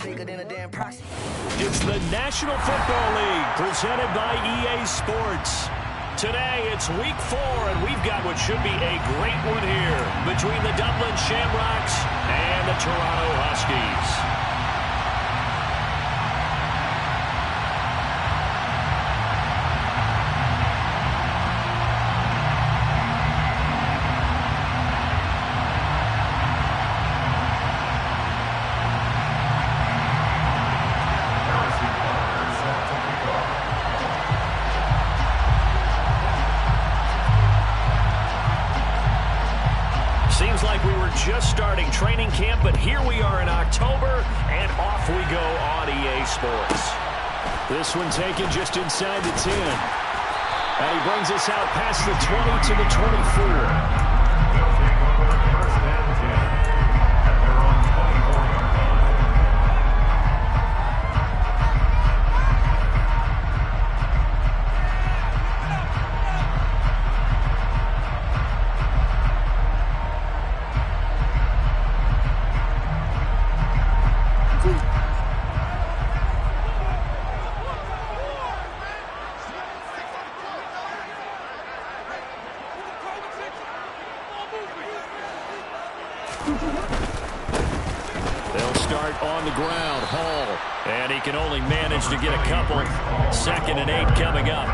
bigger than a damn proxy. It's the National Football League presented by EA Sports. Today it's week 4, and we've got what should be a great one here between the Dublin Shamrocks and the Toronto Huskies. Seems like we were just starting training camp, but here we are in October, and off we go on EA Sports. This one taken just inside the 10. And he brings us out past the 20 to the 24. They'll start on the ground. Hall. And he can only manage to get a couple. 2nd and 8 coming up.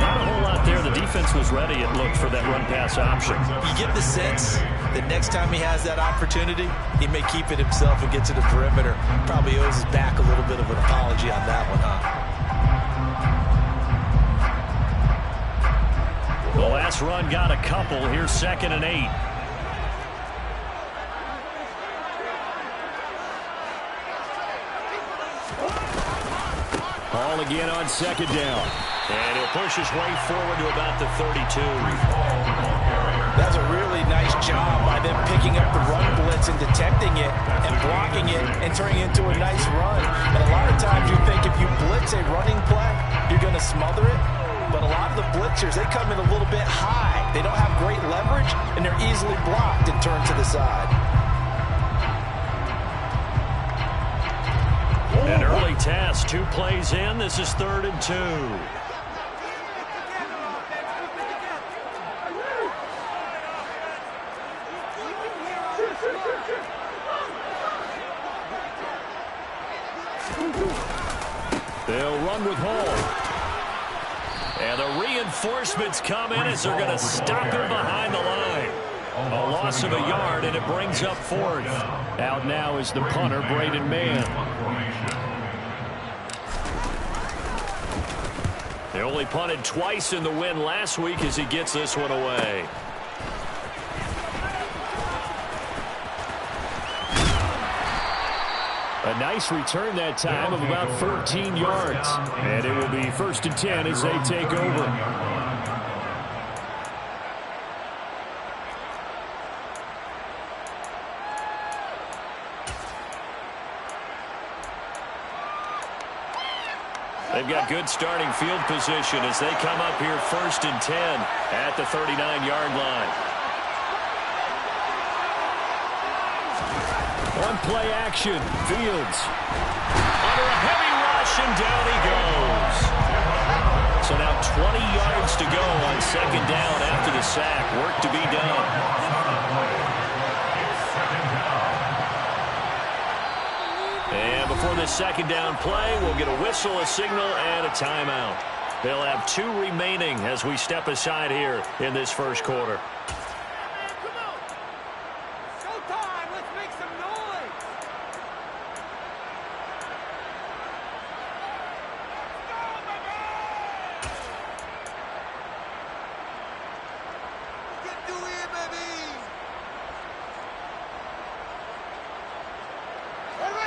Not a whole lot there. The defense was ready, it looked, for that run-pass option. You get the sense that next time he has that opportunity, he may keep it himself and get to the perimeter. Probably owes his back a little bit of an apology on that one, huh? The last run got a couple. Here's 2nd and 8. Hall again on 2nd down. And he'll push his way forward to about the 32. That's a really nice job by them picking up the run blitz and detecting it and blocking it and turning it into a nice run. And a lot of times you think if you blitz a running play, you're going to smother it. But a lot of the blitzers, they come in a little bit high. They don't have great leverage, and they're easily blocked and turned to the side. An early task, 2 plays in. This is 3rd and 2. They'll run with Hall. And the reinforcements come in as they're going to stop him behind the line. A loss of a yard, and it brings up 4th. Out now is the punter, Braden Mann. They only punted twice in the win last week as he gets this one away. A nice return that time of about 14 yards. And it will be 1st and 10 as they take over. They've got good starting field position as they come up here 1st and 10 at the 39-yard line. On play action, Fields. Under a heavy rush, and down he goes. So now 20 yards to go on 2nd down after the sack. Work to be done. And before this 2nd down play, we'll get a whistle, a signal, and a timeout. They'll have 2 remaining as we step aside here in this 1st quarter.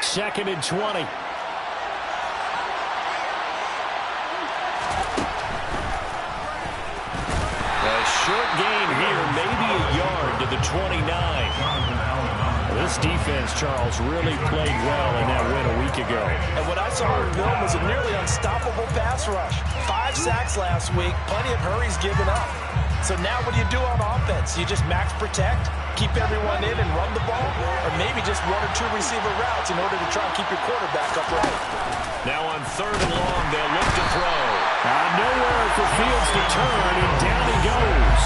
Second and 20. A short gain here, maybe a yard to the 29. This defense, Charles, really played well in that win a week ago. And what I saw on film was a nearly unstoppable pass rush. 5 sacks last week, plenty of hurries given up. So now what do you do on offense? You just max protect, keep everyone in and run the ball, or maybe just 1 or 2 receiver routes in order to try and keep your quarterback upright. Now on 3rd and long, they'll look to throw. Nowhere for Fields to turn, and down he goes.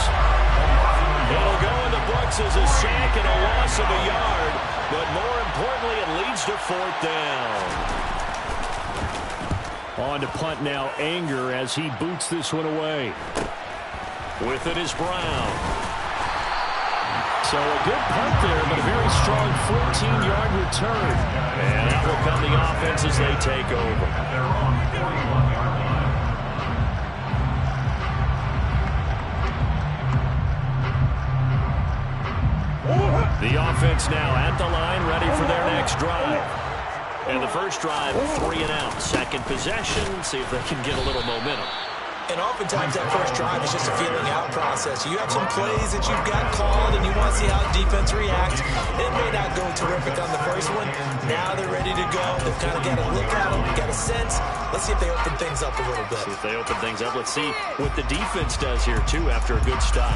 It'll go in the books as a sack and a loss of a yard, but more importantly, it leads to 4th down. On to punt now, Anger, as he boots this one away. With it is Brown. So a good punt there, but a very strong 14-yard return. And out will come the offense as they take over. The offense now at the line, ready for their next drive. And the first drive, 3 and out. Second possession, see if they can get a little momentum. And oftentimes that first drive is just a feeling out process. You have some plays that you've got called and you want to see how defense reacts. It may not go terrific on the first one. Now they're ready to go. They've kind of got a look at them, got a sense. Let's see if they open things up a little bit. See if they open things up. Let's see what the defense does here, too, after a good stop.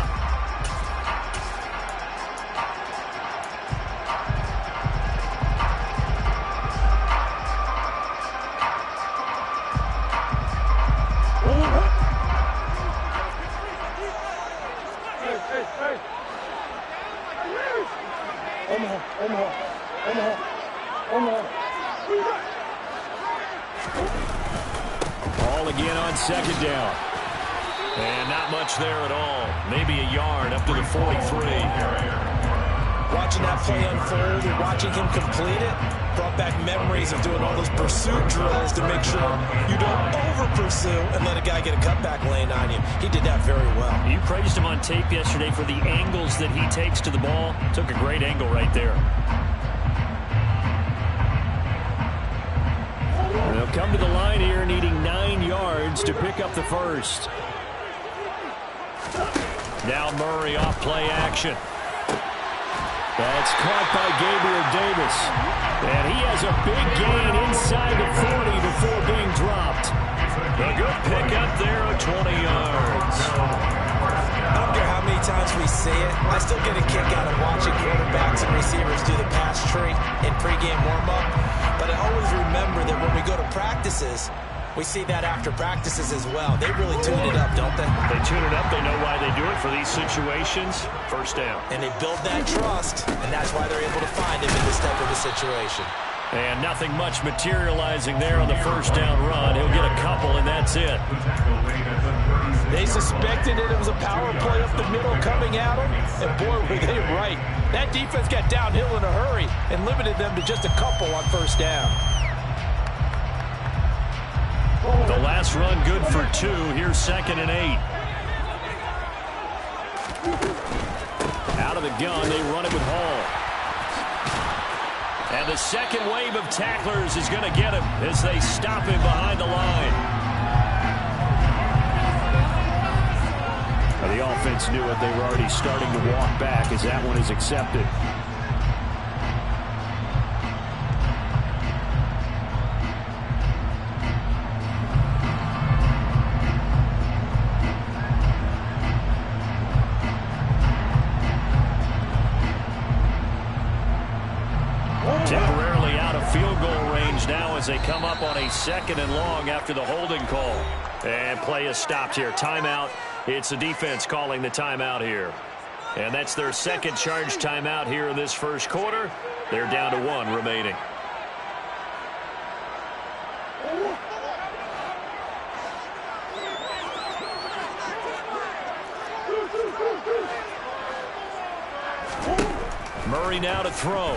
Ball again on 2nd down. And not much there at all. Maybe a yard up to the 43. Watching that play unfold and watching him complete it brought back memories of doing all those pursuit drills to make sure you don't over-pursue and let a guy get a cutback lane on you. He did that very well. You praised him on tape yesterday for the angles that he takes to the ball. Took a great angle right there. They'll come to the line here needing 9 yards to pick up the first. Now Murray off play action. That's caught by Gabriel Davis. And he has a big gain inside the 40 before being dropped. A good pickup there of 20 yards. I don't care how many times we see it. I still get a kick out of watching quarterbacks and receivers do the pass tree in pregame warm-up. But I always remember that when we go to practices, we see that after practices as well. They really tune it up, don't they? They tune it up. They know why they do it for these situations. First down. And they build that trust, and that's why they're able to find him in this type of a situation. And nothing much materializing there on the first down run. He'll get a couple, and that's it. They suspected it was a power play up the middle coming at them, and boy, were they right. That defense got downhill in a hurry and limited them to just a couple on first down. The last run good for 2. Here's 2nd and 8. Out of the gun, they run it with Hall. And the second wave of tacklers is going to get him as they stop him behind the line. Now, the offense knew it. They were already starting to walk back as that one is accepted. Temporarily out of field goal range now as they come up on a 2nd and long after the holding call. And play is stopped here. Timeout. It's the defense calling the timeout here. And that's their second charge timeout here in this first quarter. They're down to 1 remaining. Murray now to throw.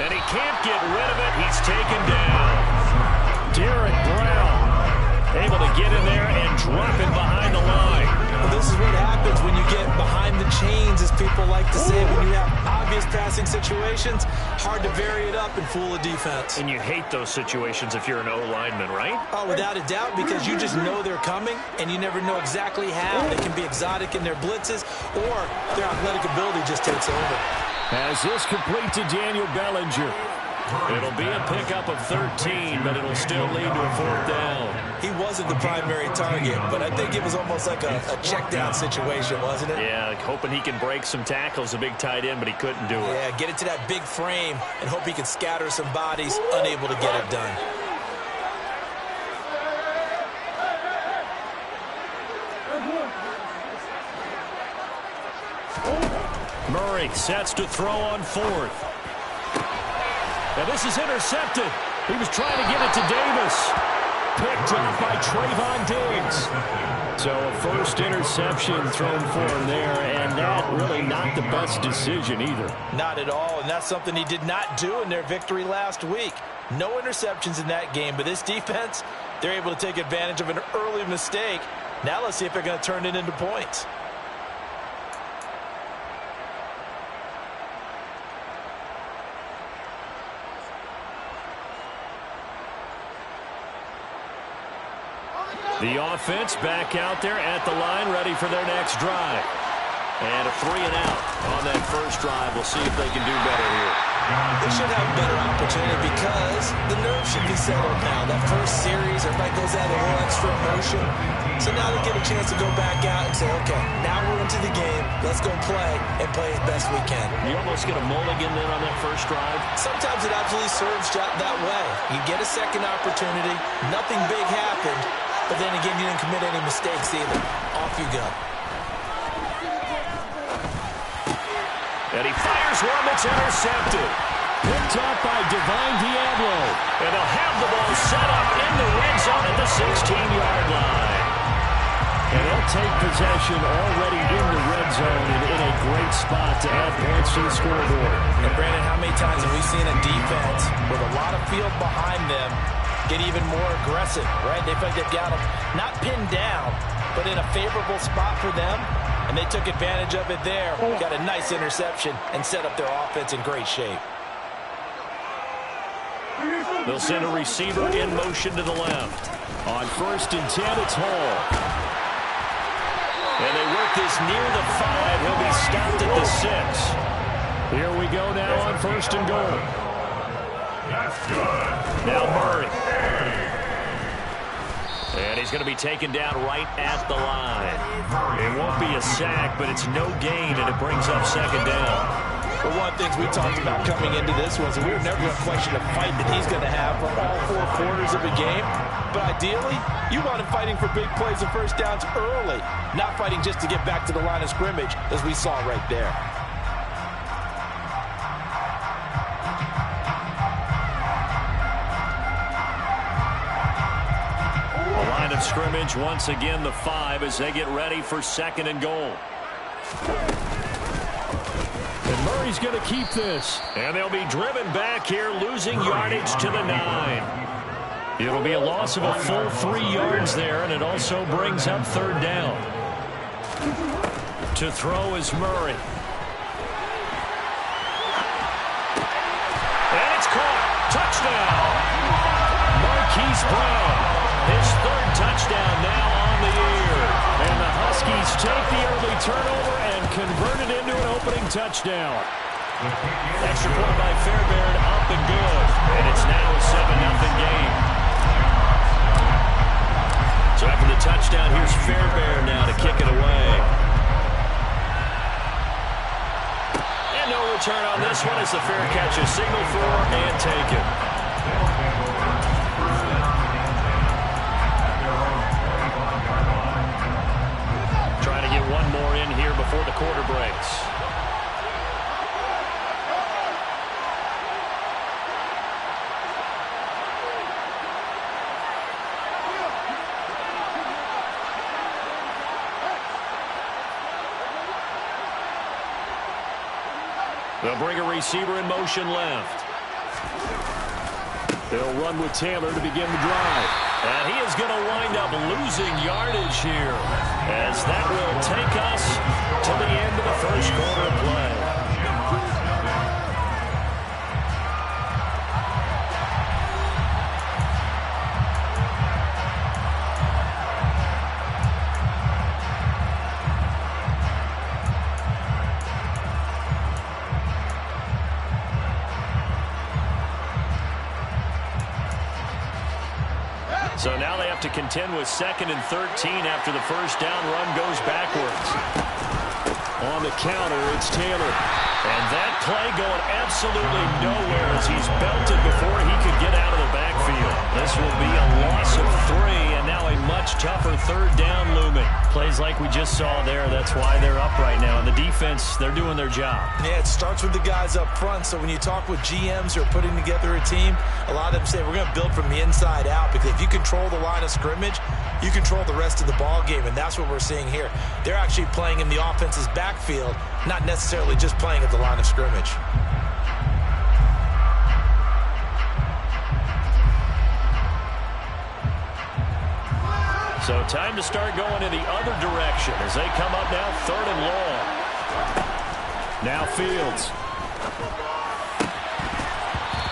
And he can't get rid of it. He's taken down. Derek Brown able to get in there and drop him behind the line. Well, this is what happens when you get behind the chains, as people like to say, when you have previous passing situations, hard to vary it up and fool a defense. And you hate those situations if you're an O-lineman, right? Oh, without a doubt, because you just know they're coming, and you never know exactly how. They can be exotic in their blitzes, or their athletic ability just takes over. As this complete to Daniel Bellinger. It'll be a pickup of 13, but it'll still lead to a 4th down. He wasn't the primary target, but I think it was almost like a check down situation, wasn't it? Yeah, hoping he can break some tackles, a big tight end, but he couldn't do it. Yeah, get it to that big frame and hope he can scatter some bodies, unable to get it done. Murray sets to throw on 4th. And this is intercepted. He was trying to get it to Davis. Picked up by Trayvon Diggs. So a first interception thrown for him there, and that really not the best decision either. Not at all, and that's something he did not do in their victory last week. No interceptions in that game, but this defense, they're able to take advantage of an early mistake. Now let's see if they're going to turn it into points. The offense back out there at the line, ready for their next drive. And a 3 and out on that first drive. We'll see if they can do better here. They should have a better opportunity because the nerves should be settled now. That first series, everybody goes out a little extra emotion. So now they get a chance to go back out and say, okay, now we're into the game. Let's go play and play as best we can. You almost get a mulligan then on that first drive. Sometimes it absolutely serves that way. You get a second opportunity. Nothing big happened. But then again, you didn't commit any mistakes either. Off you go. And he fires one that's intercepted. Picked up by Divine Diablo. And they'll have the ball set up in the red zone at the 16-yard line. And they'll take possession already in the red zone and in a great spot to add points to the scoreboard. And Brandon, how many times have we seen a defense with a lot of field behind them get even more aggressive, right? They feel like they've got them not pinned down, but in a favorable spot for them, and they took advantage of it there. Got a nice interception and set up their offense in great shape. They'll send a receiver in motion to the left. On 1st and 10, it's Hall. And they work this near the 5. He'll be stopped at the 6. Here we go now on 1st and goal. Now Murray. And he's going to be taken down right at the line. It won't be a sack, but it's no gain, and it brings up 2nd down. Well, one of the things we talked about coming into this was we were never going to question the fight that he's going to have for all 4 quarters of a game. But ideally, you want him fighting for big plays and first downs early, not fighting just to get back to the line of scrimmage, as we saw right there. Scrimmage once again the 5 as they get ready for 2nd and goal. And Murray's going to keep this. And they'll be driven back here, losing yardage to the 9. It'll be a loss of a full 3 yards there, and it also brings up 3rd down. To throw is Murray. And it's caught. Touchdown. Marquise Brown. His 3rd touchdown now on the year. And the Huskies take the early turnover and convert it into an opening touchdown. Extra point by Fairbairn, up and good. And it's now a 7-0 game. So after the touchdown, here's Fairbairn now to kick it away. And no return on this one as the fair catch is signaled for and taken. One more in here before the quarter breaks. They'll bring a receiver in motion left. They'll run with Taylor to begin the drive. And he is going to wind up losing yardage here, as that will take us to the end of the first quarter of play. So now they have to contend with 2nd and 13 after the first down run goes backwards. On the counter, it's Taylor. And that play going absolutely nowhere as he's belted before he could get out of the backfield. This will be a loss of 3, and now a much tougher 3rd down looming. Plays like we just saw there, that's why they're up right now. And the defense, they're doing their job. Yeah, it starts with the guys up front. So when you talk with GMs who are putting together a team, a lot of them say we're going to build from the inside out, because if you control the line of scrimmage, you control the rest of the ball game, and that's what we're seeing here. They're actually playing in the offense's backfield, not necessarily just playing at the line of scrimmage. So time to start going in the other direction as they come up now 3rd and long. Now Fields.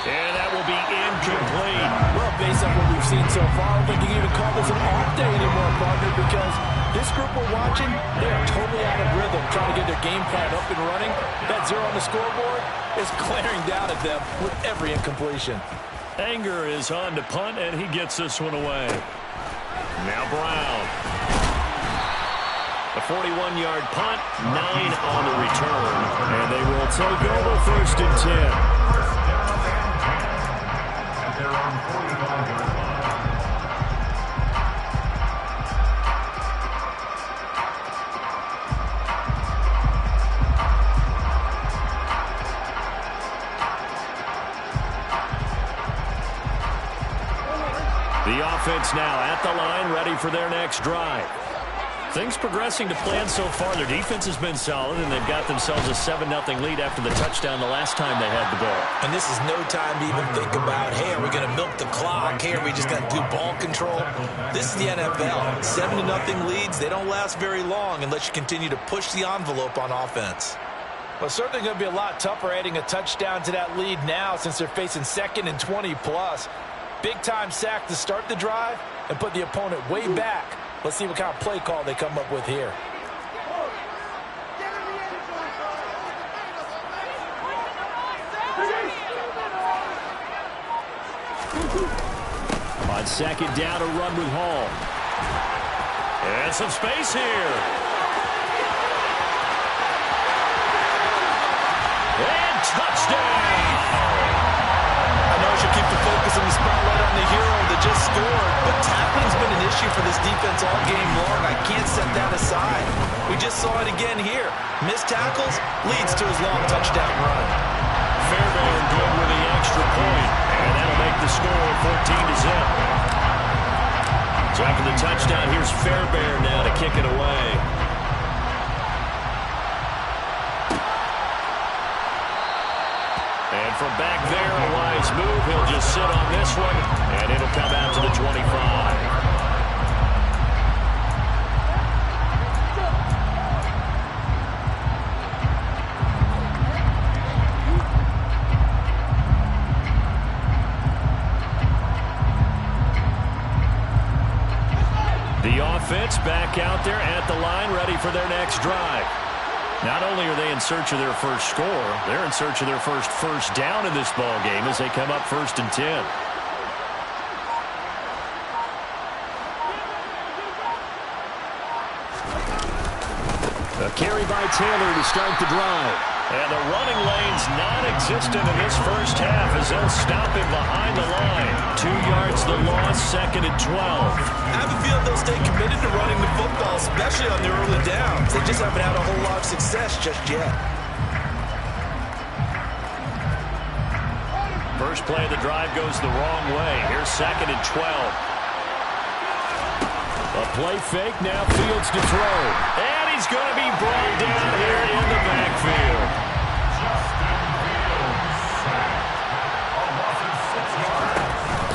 And that will be incomplete. Well, based on what we've seen so far, I don't think you can even call this an off day anymore, partner, because this group we're watching, they are totally out of rhythm, trying to get their game plan up and running. That 0 on the scoreboard is glaring down at them with every incompletion. Anger is on to punt, and he gets this one away. Now Brown. A 41-yard punt, 9 on the return, and they will take over 1st and 10. The offense now at the line, ready for their next drive. Things progressing to plan so far. Their defense has been solid, and they've got themselves a 7-0 lead after the touchdown the last time they had the ball. And this is no time to even think about, hey, are we going to milk the clock? Hey, are we just going to do ball control? This is the NFL. 7-0 leads, they don't last very long unless you continue to push the envelope on offense. Well, it's certainly going to be a lot tougher adding a touchdown to that lead now since they're facing 2nd and 20+. Big-time sack to start the drive and put the opponent way back. Let's see what kind of play call they come up with here. On 2nd down, a run with Hall. And some space here. And touchdown! I know I should keep the focus and the spotlight on the hero that just scored, but tackling's been an issue for this defense all game long. I can't set that aside. We just saw it again here. Missed tackles leads to his long touchdown run. Fairbairn good with the extra point, and that'll make the score 14-0. So after the touchdown, here's Fairbairn now to kick it away. And from back there, a wise move. He'll just sit on this one, and it'll come out to the 25. The offense back out there at the line, ready for their next drive. Not only are they in search of their first score, they're in search of their first down in this ball game as they come up 1st and 10. A carry by Taylor to start the drive. And the running lane's non-existent in this first half as they'll stop him behind the line. 2 yards the loss, 2nd and 12. I have a feeling they'll stay committed to running the football, especially on their early downs. They just haven't had a whole lot of success just yet. First play of the drive goes the wrong way. Here's 2nd and 12. A play fake, now Fields to throw. And he's going to be brought down here in the backfield.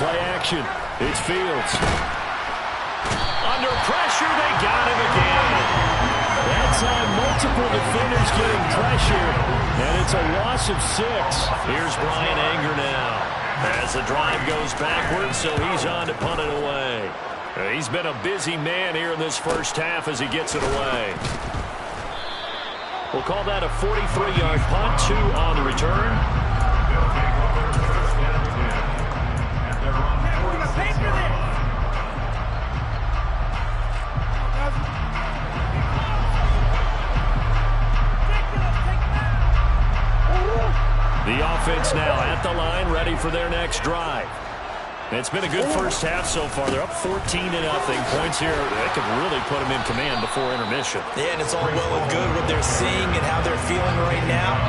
Play action. It's Fields. Under pressure, they got him again. That time, multiple defenders getting pressure, and it's a loss of 6. Here's Brian Anger now. As the drive goes backwards, so he's on to punt it away. He's been a busy man here in this first half as he gets it away. We'll call that a 43-yard punt, 2 on the return. the line, ready for their next drive. It's been a good first half so far. They're up 14-0. Points here, they could really put them in command before intermission. Yeah, and it's all well and good what they're seeing and how they're feeling right now.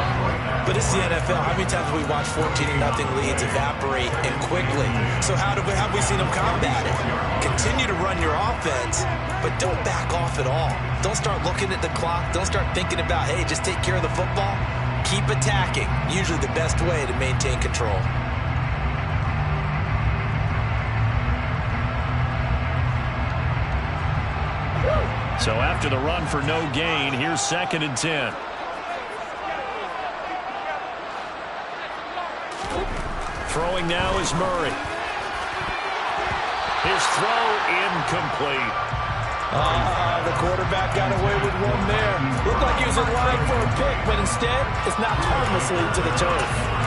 But it's the NFL. How many times have we watched 14-0 leads evaporate and quickly? So how have we seen them combat it? Continue to run your offense, but don't back off at all. Don't start looking at the clock. Don't start thinking about, hey, just take care of the football. Keep attacking. Usually the best way to maintain control. So after the run for no gain, here's 2nd and 10. Throwing now is Murray. His throw incomplete. The quarterback got away with one there. Looked like he was in line for a pick, but instead, it's knocked harmlessly to the turf.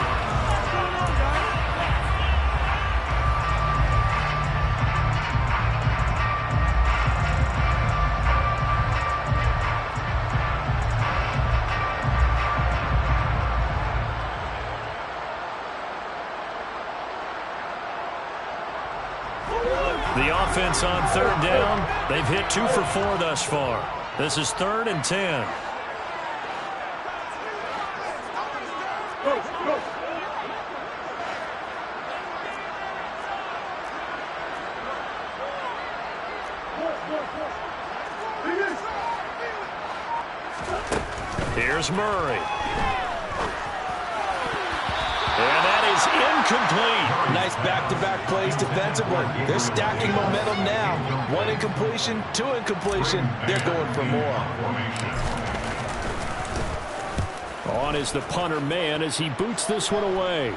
The offense on 3rd down. They've hit 2 for 4 thus far. This is 3rd and 10. Here's Murray. And that is incomplete. Nice back-to-back plays defensively. They're stacking momentum now. 1 incompletion, 2 incompletion. They're going for more. On is the punter man as he boots this one away.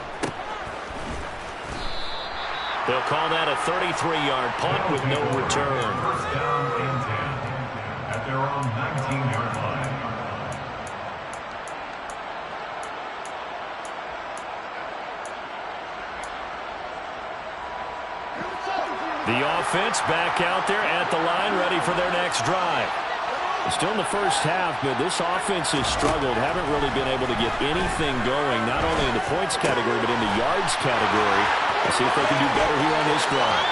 They'll call that a 33-yard punt with no return. Down and 10 at their own 19-yard line. The offense back out there at the line, ready for their next drive. Still in the first half, but this offense has struggled. Haven't really been able to get anything going, not only in the points category, but in the yards category. Let's see if they can do better here on this drive.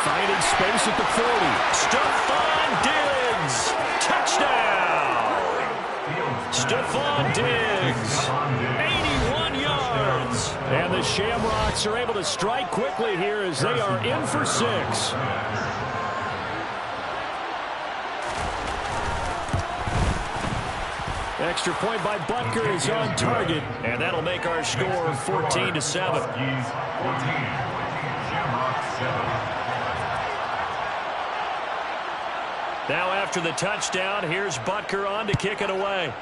Finding space at the 40. Stephon Diggs. Touchdown. Stephon Diggs. 81 yards. And the Shamrocks are able to strike quickly here as they are in for 6. Extra point by Butker is on target, and that'll make our score 14-7. Now after the touchdown, here's Butker on to kick it away.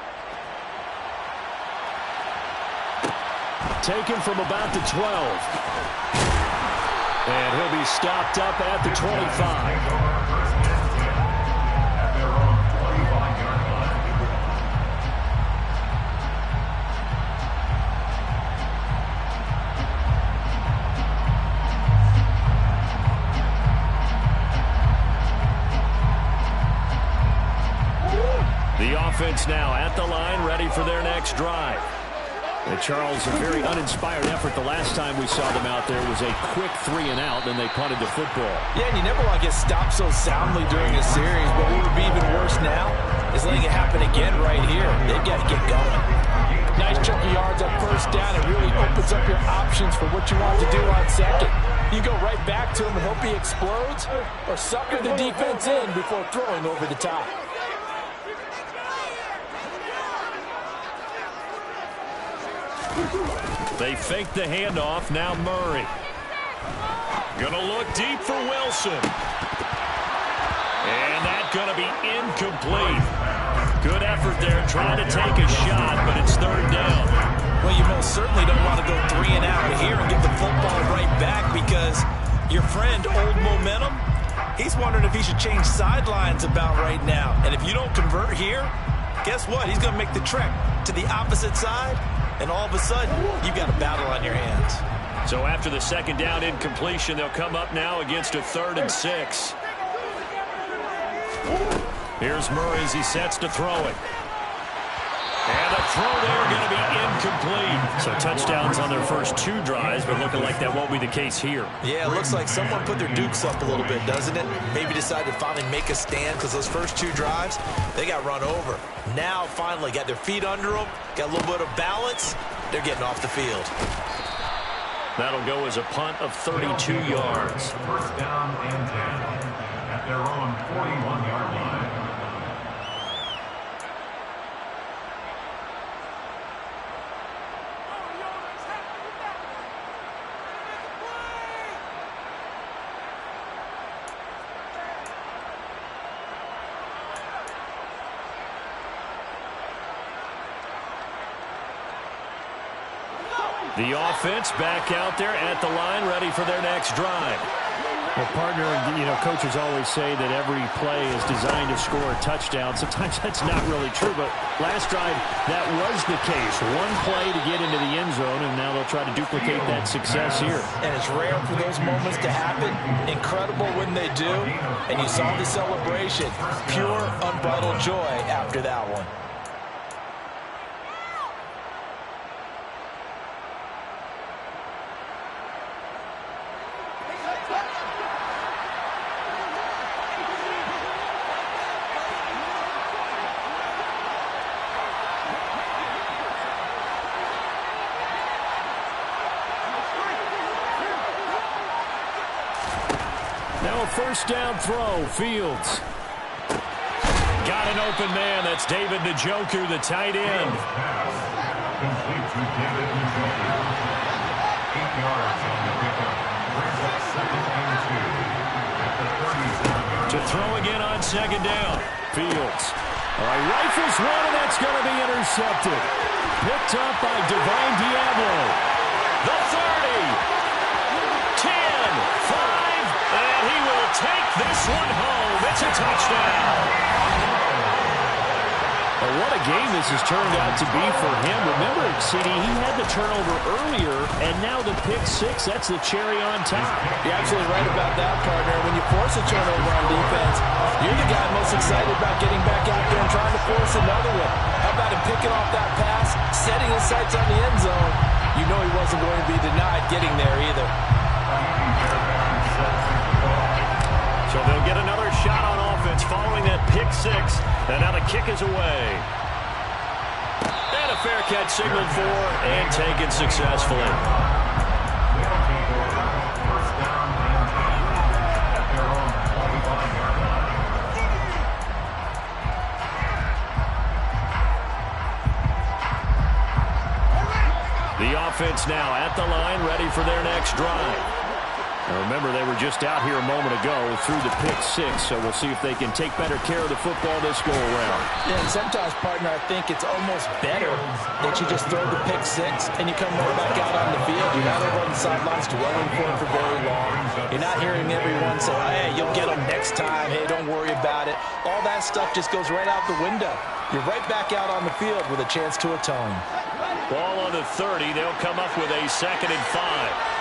Taken from about the 12. And he'll be stopped up at the 25. The offense now at the line, ready for their next drive. Charles, a very uninspired effort the last time we saw them out there was a quick 3-and-out, then they punted the football. Yeah, and you never want to get stopped so soundly during a series, but what would be even worse now is letting it happen again right here. They've got to get going. Nice chunk of yards on first down. It really opens up your options for what you want to do on second. You go right back to him and hope he explodes, or sucker the defense in before throwing over the top. They fake the handoff. Now Murray. Gonna look deep for Wilson. And that's gonna be incomplete. Good effort there trying to take a shot, but it's 3rd down. Well, you most certainly don't want to go 3-and-out here and get the football right back because your friend, Old Momentum, he's wondering if he should change sidelines about right now. And if you don't convert here, guess what? He's going to make the trek to the opposite side. And all of a sudden, you've got a battle on your hands. So after the 2nd down incompletion, they'll come up now against a 3rd and 6. Here's Murray as he sets to throw it. And the throw there going to be incomplete. So touchdowns on their first 2 drives, but looking like that won't be the case here. Yeah, it looks like someone put their dukes up a little bit, doesn't it? Maybe decided to finally make a stand because those first 2 drives, they got run over. Now, finally, got their feet under them, got a little bit of balance. They're getting off the field. That'll go as a punt of 32 yards. First down and 10 at their own 41-yard line. The offense back out there at the line, ready for their next drive. Well, partner, coaches always say that every play is designed to score a touchdown. Sometimes that's not really true, but last drive, that was the case. One play to get into the end zone, and now they'll try to duplicate that success here. And it's rare for those moments to happen. Incredible when they do. And you saw the celebration. Pure, unbridled joy after that one. Now a first down throw, Fields. Got an open man. That's David Njoku, the tight end. Complete to David Njoku. 8 yards on the pickup. Brings up 2nd and 2 at the 37. To throw again on 2nd down. Fields. All right, rifles one, and that's going to be intercepted. Picked up by Divine Diablo. The 30. 10, 5. And he will take this one home. It's a touchdown. Well, what a game this has turned out to be for him. Remember, CD, he had the turnover earlier, and now the pick 6, that's the cherry on top. You're absolutely right about that, partner. When you force a turnover on defense, you're the guy most excited about getting back out there and trying to force another one. How about him picking off that pass, setting his sights on the end zone? You know he wasn't going to be denied getting there either. So they'll get another shot on offense following that pick 6. And now the kick is away. And a fair catch signaled for and taken successfully. First down and 10 at their own 45-yard line. The offense now at the line, ready for their next drive. Now remember, they were just out here a moment ago through the pick 6, so we'll see if they can take better care of the football this go-around. Yeah, and sometimes, partner, I think it's almost better that you just throw the pick 6 and you come right back out on the field. You're not over on the sidelines dwelling for it for very long. You're not hearing everyone say, hey, you'll get them next time. Hey, don't worry about it. All that stuff just goes right out the window. You're right back out on the field with a chance to atone. Ball on the 30. They'll come up with a 2nd and 5.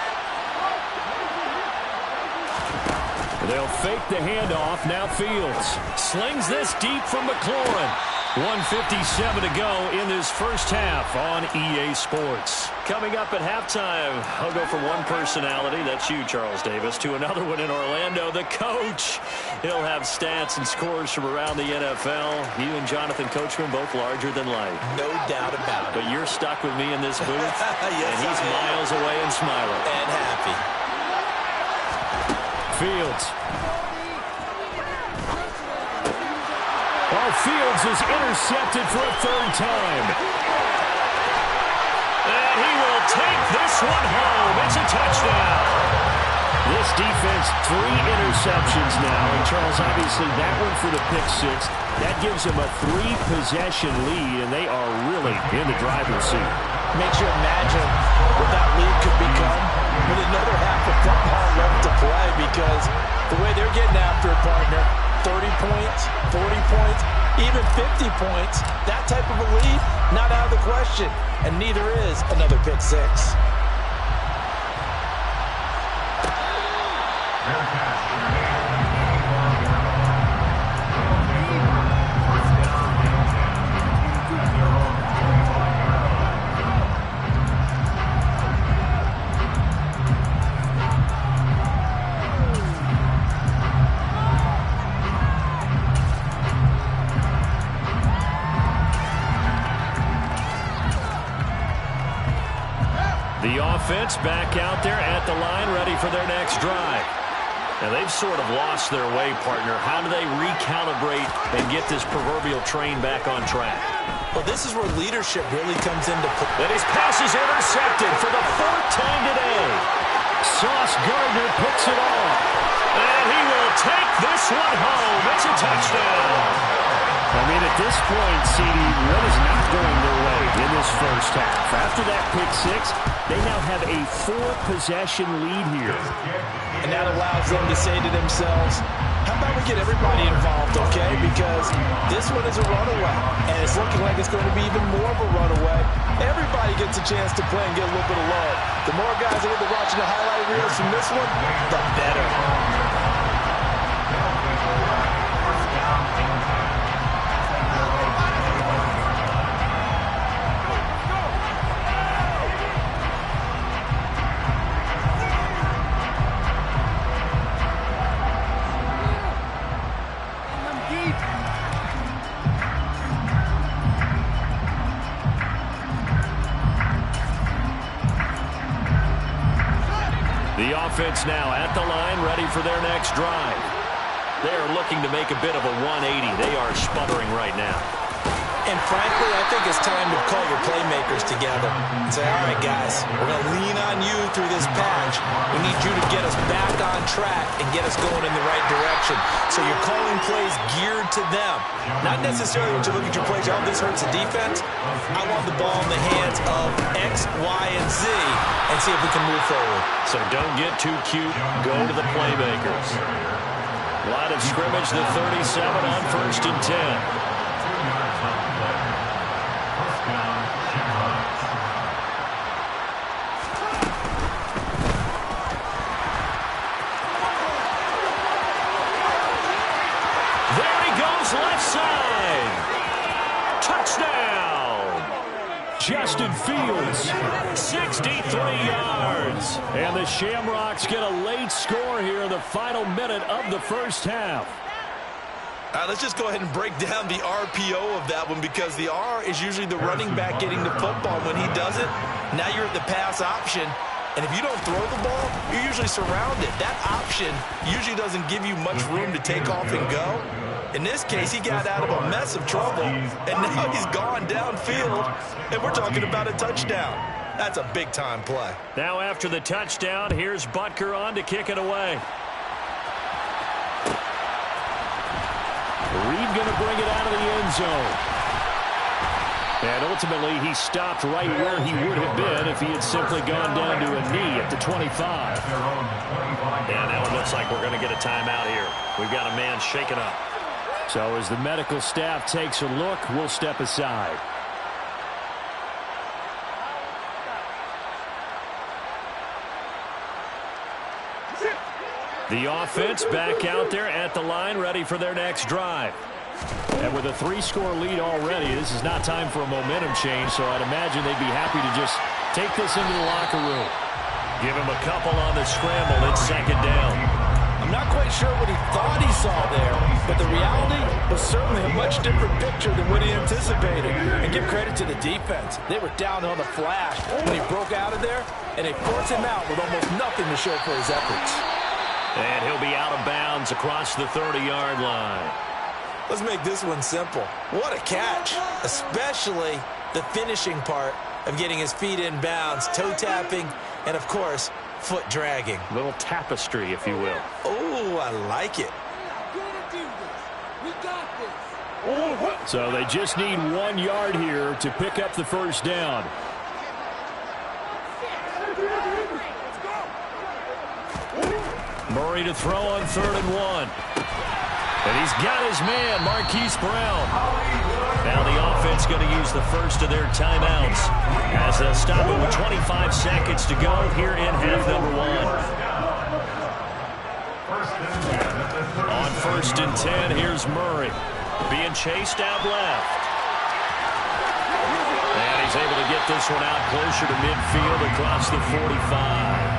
They'll fake the handoff. Now Fields slings this deep from McLaurin. 1:57 to go in this first half on EA Sports. Coming up at halftime, I'll go from one personality, that's you, Charles Davis, to another one in Orlando, the coach. He'll have stats and scores from around the NFL. You and Jonathan Coachman both larger than life. No doubt about it. But you're stuck with me in this booth, yes, and he's miles away and smiling. And happy. Fields. Oh, Fields is intercepted for a 3rd time. And he will take this one home. It's a touchdown. This defense, 3 interceptions now. And Charles, obviously that one for the pick 6. That gives them a 3-possession lead, and they are really in the driver's seat. Makes you imagine what that lead could become with another half of football left to play, because the way they're getting after it, partner, 30 points, 40 points, even 50 points, that type of a lead, not out of the question. And neither is another pick 6. offense back out there at the line, ready for their next drive. Now, they've sort of lost their way, partner. How do they recalibrate and get this proverbial train back on track? Well, this is where leadership really comes into play. And his pass is intercepted for the 4th time today. Sauce Gardner picks it off. And he will take this one home. It's a touchdown. I mean, at this point, CD, what is not going their way in this first half? After that pick six, they now have a 4-possession lead here. And that allows them to say to themselves, how about we get everybody involved, okay? Because this one is a runaway, and it's looking like it's going to be even more of a runaway. Everybody gets a chance to play and get a little bit of love. The more guys that are watching the highlight reels from this one, the better. The offense now at the line, ready for their next drive. They are looking to make a bit of a 180. They are sputtering right now. And frankly, I think it's time to call your playmakers together and say, all right, guys, we're going to lean on you through this patch. We need you to get us back on track and get us going in the right direction. So you're calling plays geared to them. Not necessarily when you look at your plays, oh, this hurts the defense. I want the ball in the hands of X, Y, and Z and see if we can move forward. So don't get too cute. Go to the playmakers. Line of scrimmage, the 37 on 1st and 10. Left side. Touchdown. Justin Fields. 63 yards. And the Shamrocks get a late score here in the final minute of the first half. Let's just go ahead and break down the RPO of that one, because the R is usually the running back getting the football. When he doesn't, now you're at the pass option. And if you don't throw the ball, you're usually surrounded. That option usually doesn't give you much room to take off and go. In this case, he got out of a mess of trouble, and now he's gone downfield, and we're talking about a touchdown. That's a big-time play. Now after the touchdown, here's Butker on to kick it away. Reed going to bring it out of the end zone. And ultimately, he stopped right where he would have been if he had simply gone down to a knee at the 25. Yeah, now it looks like we're going to get a timeout here. We've got a man shaken up. So as the medical staff takes a look, we'll step aside. The offense back out there at the line, ready for their next drive. And with a 3-score lead already, this is not time for a momentum change, so I'd imagine they'd be happy to just take this into the locker room. Give him a couple on the scramble. It's 2nd down. I'm not quite sure what he thought he saw there, but the reality was certainly a much different picture than what he anticipated. And give credit to the defense. They were down on the flash when he broke out of there, and they forced him out with almost nothing to show for his efforts. And he'll be out of bounds across the 30-yard line. Let's make this one simple. What a catch, especially the finishing part of getting his feet in bounds, toe tapping, and of course, foot dragging. Little tapestry, if you will. Oh, I like it. So they just need 1 yard here to pick up the first down. Murray to throw on 3rd and 1. And he's got his man, Marquise Brown. Now the offense going to use the first of their timeouts as they'll stop it with 25 seconds to go here in half number 1. On 1st and 10, here's Murray being chased out left. And he's able to get this one out closer to midfield across the 45.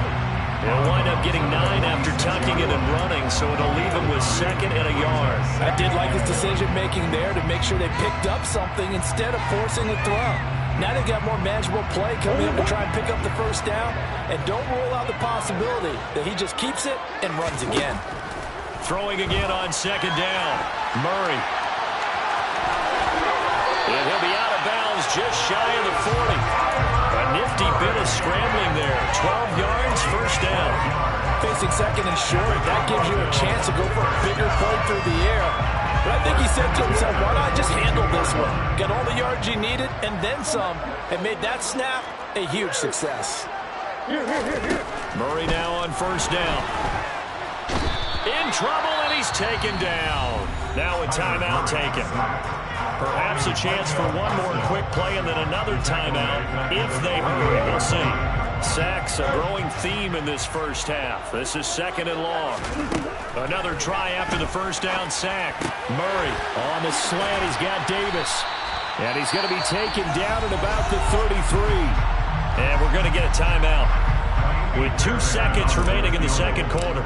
He'll wind up getting 9 after tucking it and running, so it'll leave him with 2nd and a yard. I did like his decision-making there to make sure they picked up something instead of forcing a throw. Now they got more manageable play coming up to try and pick up the first down. And don't rule out the possibility that he just keeps it and runs again. Throwing again on second down. Murray. And he'll be out of bounds just shy of the 40. A nifty bit of scrambling there. 12 yards, first down. Facing second and short, that gives you a chance to go for a bigger play through the air. But I think he said to himself, why not just handle this one? Got all the yards you needed and then some, and made that snap a huge success. Murray now on first down. In trouble, and he's taken down. Now a timeout taken. Perhaps a chance for one more quick play and then another timeout if they hurry. We'll see. Sacks a growing theme in this first half. This is second and long. Another try after the first down sack. Murray on the slant. He's got Davis. And he's going to be taken down at about the 33. And we're going to get a timeout with 2 seconds remaining in the second quarter.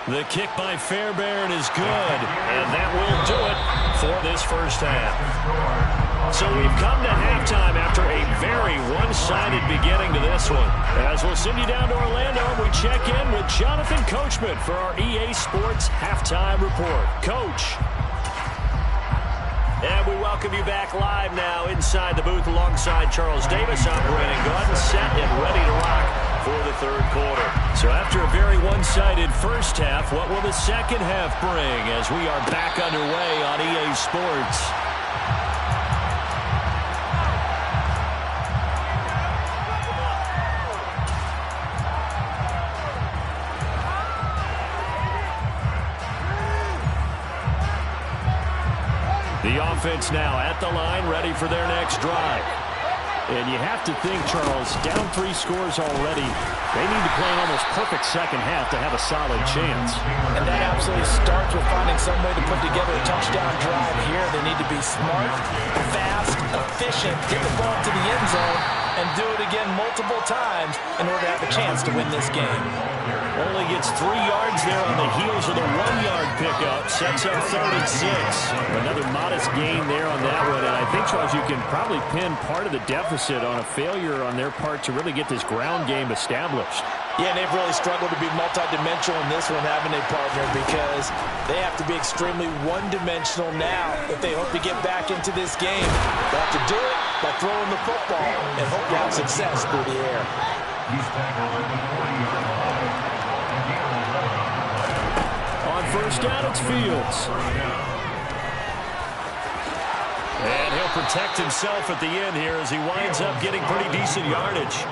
The kick by Fairbairn is good, and that will do it for this first half. So we've come to halftime after a very one-sided beginning to this one. As we'll send you down to Orlando, we check in with Jonathan Coachman for our EA Sports Halftime Report. Coach. And we welcome you back live now inside the booth alongside Charles Davis. I'm Brandon Gunn, set and ready to rock for the third quarter. So after a very one-sided first half, what will the second half bring as we are back underway on EA Sports? The offense now at the line, ready for their next drive. And you have to think, Charles, down 3 scores already. They need to play an almost perfect second half to have a solid chance. And that absolutely starts with finding some way to put together a touchdown drive here. They need to be smart, fast, efficient, get the ball to the end zone, and do it again multiple times in order to have a chance to win this game. Only gets 3 yards there on the heels of the 1-yard pickup. Sets up 36. Another modest gain there on that one. And I think, Charles, you can probably pin part of the deficit on a failure on their part to really get this ground game established. Yeah, and they've really struggled to be multidimensional in this one, haven't they, partner? Because they have to be extremely one-dimensional now if they hope to get back into this game. They have to do it by throwing the football and hope to have success through the air. He's tackled at the 40-yard line. On first down, it's Fields. And he'll protect himself at the end here as he winds up getting pretty decent yardage.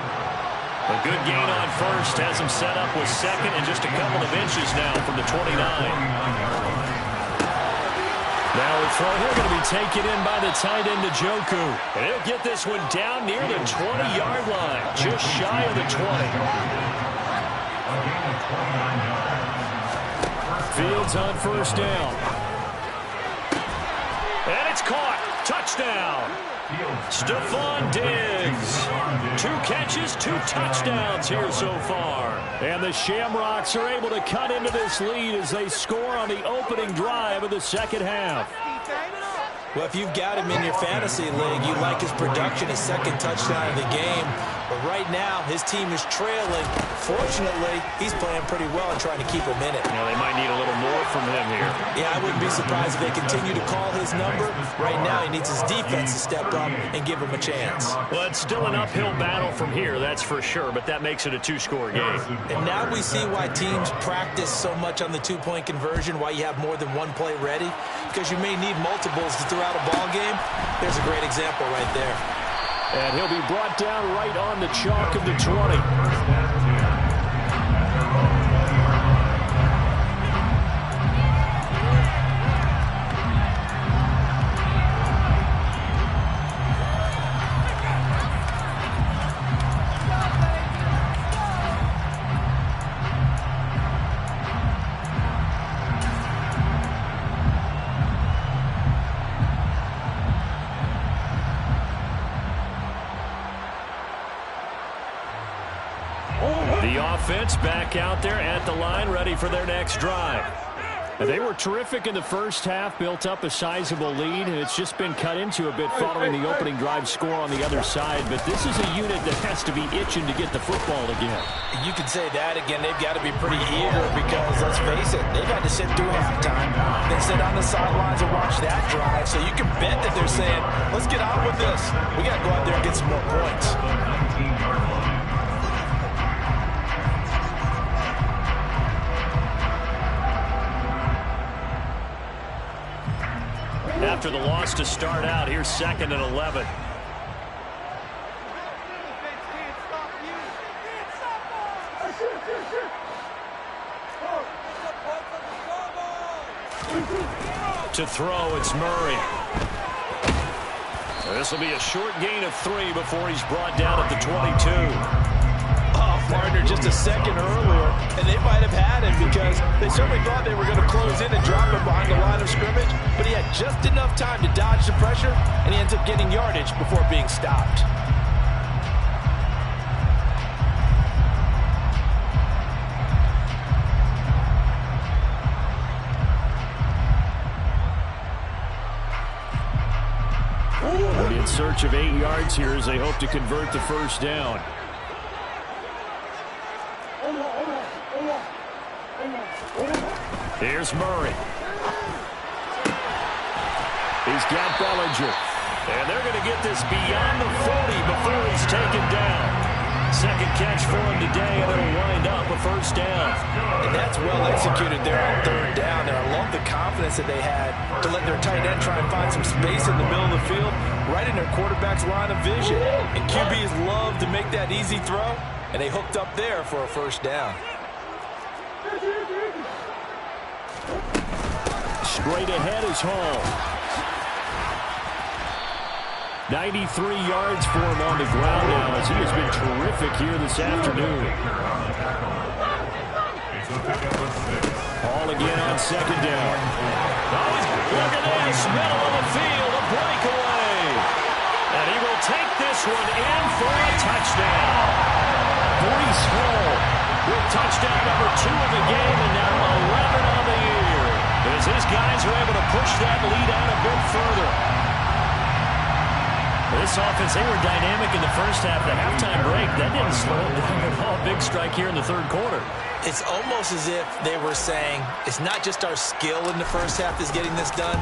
A good gain on first has him set up with second and just a couple of inches now from the 29. Now a throw here going to be taken in by the tight end Njoku. And he'll get this one down near the 20-yard line, just shy of the 20. Fields on first down. And it's caught. Touchdown. Stephon Diggs. 2 catches, 2 touchdowns here so far. And the Shamrocks are able to cut into this lead as they score on the opening drive of the second half. Well, if you've got him in your fantasy league, you like his production, his second touchdown of the game. But right now, his team is trailing. Fortunately, he's playing pretty well and trying to keep him in it. Now, they might need a little more from him here. Yeah, I wouldn't be surprised if they continue to call his number. Right now, he needs his defense to step up and give him a chance. Well, it's still an uphill battle from here, that's for sure, but that makes it a 2-score game. And now we see why teams practice so much on the 2-point conversion, why you have more than one play ready, because you may need multiples to throw out a ball game. There's a great example right there. And he'll be brought down right on the chalk of the 20. The offense back out there at the line, ready for their next drive. They were terrific in the first half, built up a sizable lead, and it's just been cut into a bit following the opening drive score on the other side. But this is a unit that has to be itching to get the football again. You can say that again. They've got to be pretty eager because, let's face it, they've had to sit through halftime, then sit on the sidelines and watch that drive. So you can bet that they're saying, let's get on with this. We got to go out there and get some more points. After the loss to start out, here's 2nd and 11. To throw, it's Murray. This will be a short gain of 3 before he's brought down at the 22. Partner just a second earlier, and they might have had him because they certainly thought they were going to close in and drop him behind the line of scrimmage, but he had just enough time to dodge the pressure, and he ends up getting yardage before being stopped. In search of 8 yards here as they hope to convert the first down. Here's Murray. He's got Bellinger. And they're going to get this beyond the 40 before he's taken down. Second catch for him today, and it'll wind up a first down. And that's well executed there on 3rd down. And I love the confidence that they had to let their tight end try and find some space in the middle of the field, right in their quarterback's line of vision. And QBs love to make that easy throw, and they hooked up there for a first down. Straight ahead is Hall. 93 yards for him on the ground now as he has been terrific here this afternoon. Hall again on 2nd down. Oh, look at this, middle of the field, a breakaway. And he will take this one in for a touchdown. Breece Hall with touchdown number 2 of the game and now 11 on the year. As his guys are able to push that lead out a bit further. This offense, they were dynamic in the first half. The halftime break, that didn't slow them down at all. Big strike here in the 3rd quarter. It's almost as if they were saying, it's not just our skill in the first half that's getting this done,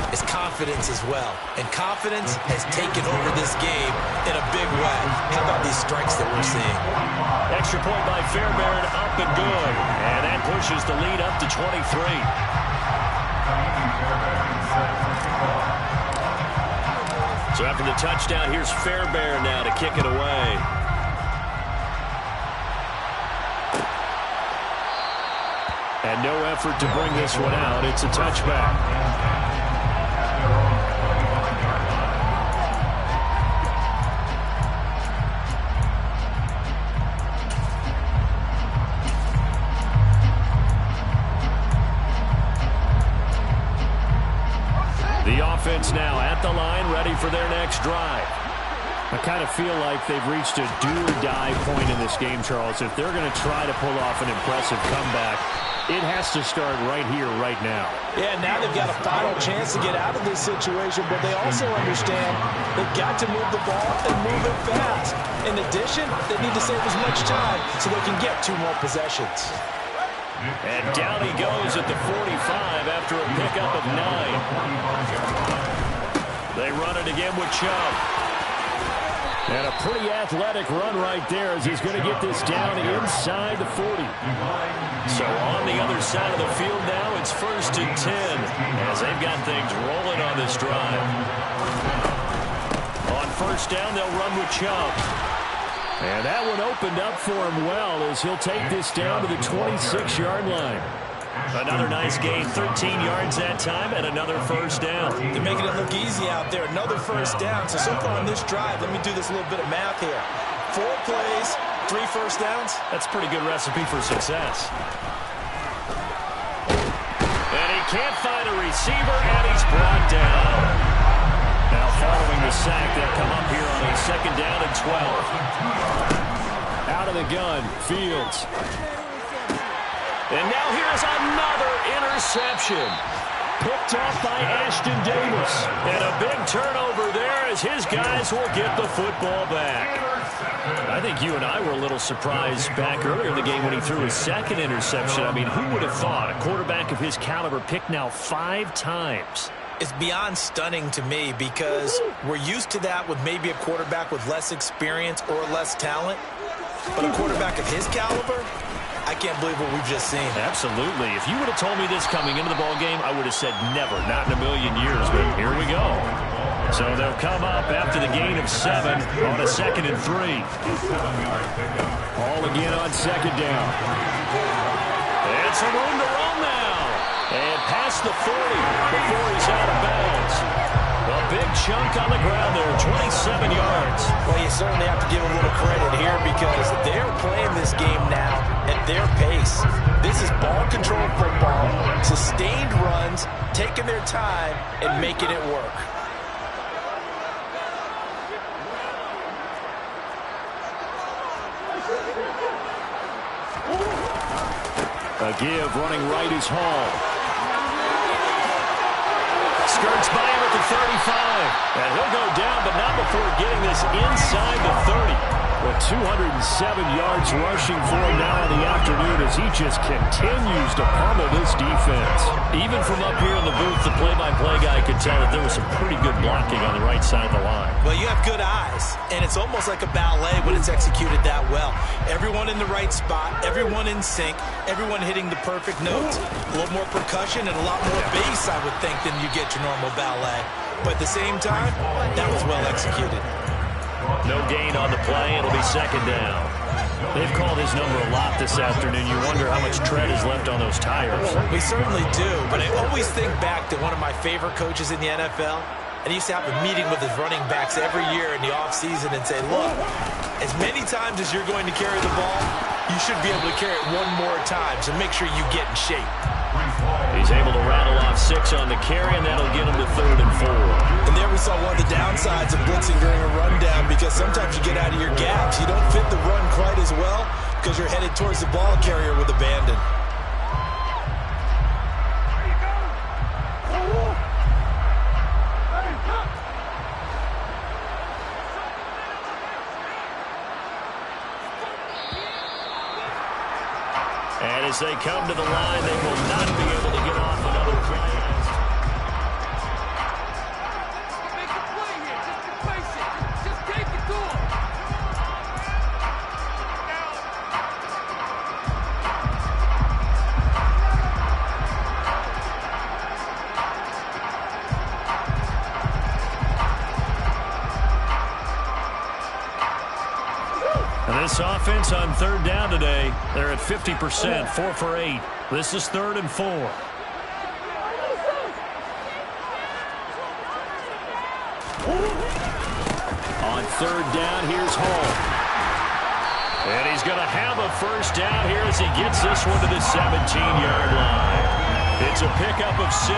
it's confidence as well. And confidence has taken over this game in a big way. How about these strikes that we're seeing? Extra point by Fairbairn, up and good. And that pushes the lead up to 23. So after the touchdown, here's Fairbairn now to kick it away. And no effort to bring this one out. It's a touchback. Offense now at the line, ready for their next drive. I kind of feel like they've reached a do-or-die point in this game, Charles. If they're going to try to pull off an impressive comeback, it has to start right here, right now. Yeah, now they've got a final chance to get out of this situation, but they also understand they've got to move the ball and move it fast. In addition, they need to save as much time so they can get 2 more possessions. And down he goes at the 45 after a pickup of 9. They run it again with Chubb. And a pretty athletic run right there as he's going to get this down inside the 40. So on the other side of the field now, it's 1st and 10 as they've got things rolling on this drive. On 1st down, they'll run with Chubb. And that one opened up for him well as he'll take this down to the 26-yard line. Another nice gain, 13 yards that time, and another first down. They're making it look easy out there. Another first down. So far on this drive, let me do this little bit of math here. 4 plays, 3 first downs. That's a pretty good recipe for success. And he can't find a receiver, and he's brought down. Now following the sack, they'll come up here on a 2nd down and 12. Out of the gun, Fields. And now here's another interception. Picked off by Ashton Davis. And a big turnover there as his guys will get the football back. I think you and I were a little surprised back earlier in the game when he threw his second interception. I mean, who would have thought a quarterback of his caliber picked now 5 times? It's beyond stunning to me because we're used to that with maybe a quarterback with less experience or less talent. But a quarterback of his caliber, I can't believe what we've just seen. Absolutely. If you would have told me this coming into the ball game, I would have said never, not in a million years. But here we go. So they'll come up after the gain of 7 on a 2nd and 3. All again on 2nd down. And some room to run now. And past the 40 before he's out of bounds. A big chunk on the ground there, 27 yards. Well, you certainly have to give a little credit here because they're playing this game now at their pace. This is ball control football, sustained runs, taking their time and making it work. A give, running right is Hall. Skirts by him at the 35. And he'll go down, but not before getting this inside the 30. With 207 yards rushing for him now in the afternoon as he just continues to pummel this defense. Even from up here in the booth, the play-by-play guy could tell that there was some pretty good blocking on the right side of the line. Well, you have good eyes, and it's almost like a ballet when it's executed that well. Everyone in the right spot, everyone in sync, everyone hitting the perfect notes. A little more percussion and a lot more bass, I would think, than you get your normal ballet. But at the same time, that was well executed. No gain on the play. It'll be 2nd down. They've called his number a lot this afternoon. You wonder how much tread is left on those tires. We certainly do, but I always think back to one of my favorite coaches in the NFL, and he used to have a meeting with his running backs every year in the offseason and say, look, as many times as you're going to carry the ball, you should be able to carry it one more time, so make sure you get in shape. He's able to rattle off 6 on the carry, and that'll get him to 3rd and 4. And there we saw one of the downsides of blitzing during a rundown because sometimes you get out of your gaps. You don't fit the run quite as well because you're headed towards the ball carrier with abandon. And as they come to the line, they will not be able to get off another play. Make a play here. Just be patient. Just take it to him. This offense on 3rd down today, they're at 50%, 4 for 8. This is 3rd and 4. On 3rd down, here's Hall. And he's going to have a first down here as he gets this one to the 17-yard line. It's a pickup of 6.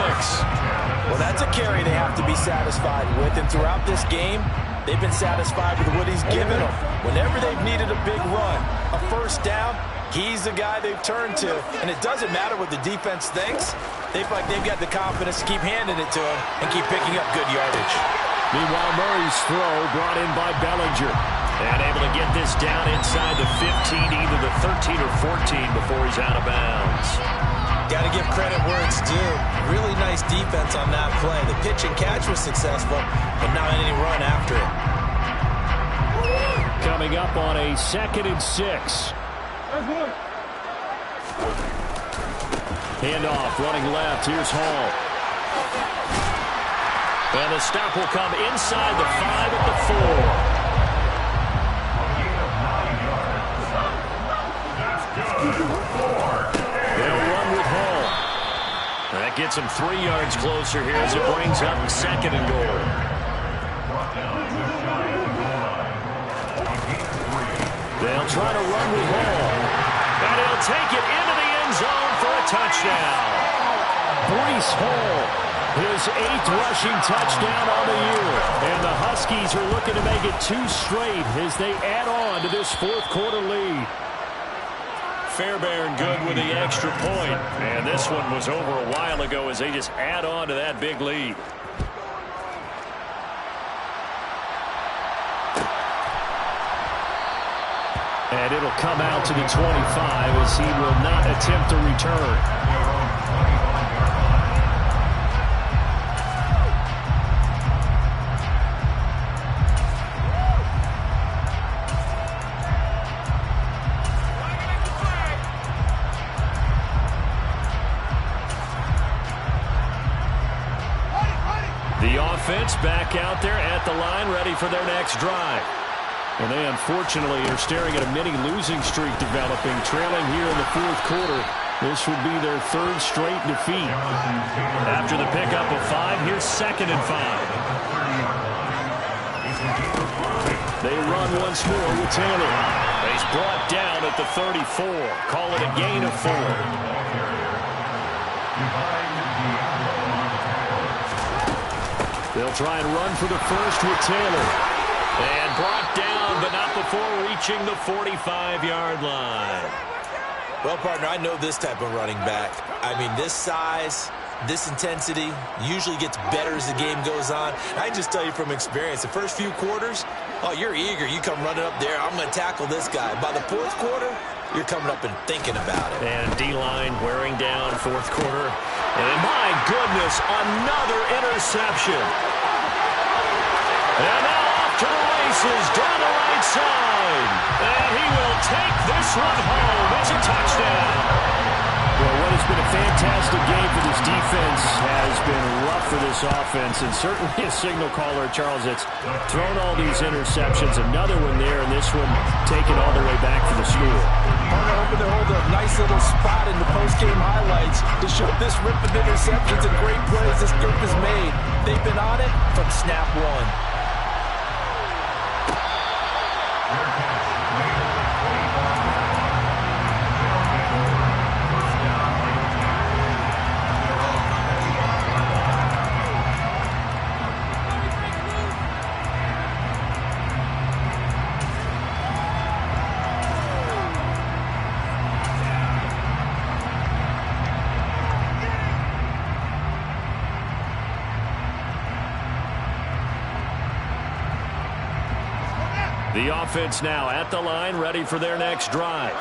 Well, that's a carry they have to be satisfied with, and throughout this game, they've been satisfied with what he's given them. Whenever they've needed a big run, a first down, he's the guy they've turned to. And it doesn't matter what the defense thinks. They feel like they've got the confidence to keep handing it to him and keep picking up good yardage. Meanwhile, Murray's throw brought in by Bellinger. And able to get this down inside the 15, either the 13 or 14 before he's out of bounds. Got to give credit where it's due. Really nice defense on that play. The pitch and catch was successful, but not any run after it. Coming up on a 2nd and 6. Handoff, running left. Here's Hall. And the stop will come inside the 5 at the 4. They'll run with Hall. That gets him 3 yards closer here as it brings up 2nd and goal. They'll try to run with Hall. And he'll take it into the end zone for a touchdown. Breece Hall, his 8th rushing touchdown on the year. And the Huskies are looking to make it 2 straight as they add on to this 4th quarter lead. fair, bear, and good with the extra point. And this one was over a while ago as they just add on to that big lead. And it'll come out to the 25 as he will not attempt to return. The offense back out there at the line, ready for their next drive. And they unfortunately are staring at a mini losing streak developing, trailing here in the fourth quarter. This would be their third straight defeat. After the pickup of 5, here's 2nd and 5. They run once more with Taylor. He's brought down at the 34. Call it a gain of 4. They'll try and run for the first with Taylor. And brought down, but not before reaching the 45-yard line. Well, partner, I know this type of running back. I mean, this size, this intensity usually gets better as the game goes on. I can just tell you from experience, the first few quarters, oh, you're eager. You come running up there, I'm going to tackle this guy. By the fourth quarter, you're coming up and thinking about it. And D-line wearing down fourth quarter. And my goodness, another interception. And now off to the races down the right side. And he will take this one home. It's a touchdown. Well, what has been a fantastic game for this defense has been rough for this offense, and certainly a signal caller, Charles, that's thrown all these interceptions. Another one there, and this one taken all the way back for the score. Partner hoping to hold a nice little spot in the post-game highlights to show this rip of interceptions and great plays this group has made. They've been on it from snap one. The offense now at the line, ready for their next drive.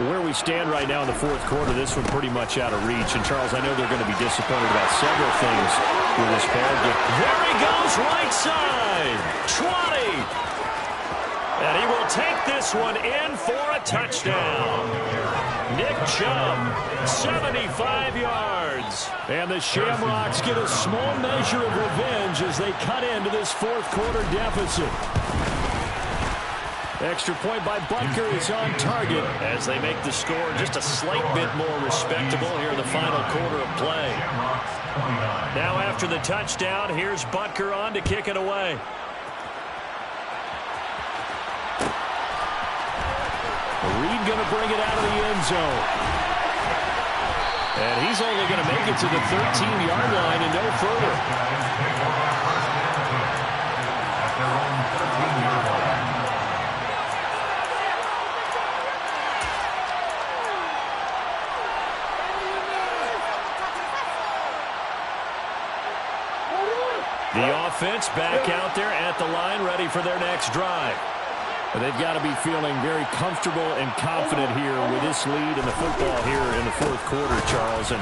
Where we stand right now in the fourth quarter, this one pretty much out of reach. And, Charles, I know they're going to be disappointed about several things with this ball game. There he goes, right side. 20. And he will take this one in for a touchdown. Nick Chubb, 75 yards. And the Shamrocks get a small measure of revenge as they cut into this fourth quarter deficit. Extra point by Butker is on target as they make the score just a slight bit more respectable here in the final quarter of play. Now after the touchdown, here's Butker on to kick it away. Reed going to bring it out of the end zone. And he's only going to make it to the 13-yard line and no further. The offense back out there at the line, ready for their next drive. They've got to be feeling very comfortable and confident here with this lead in the football here in the fourth quarter, Charles. And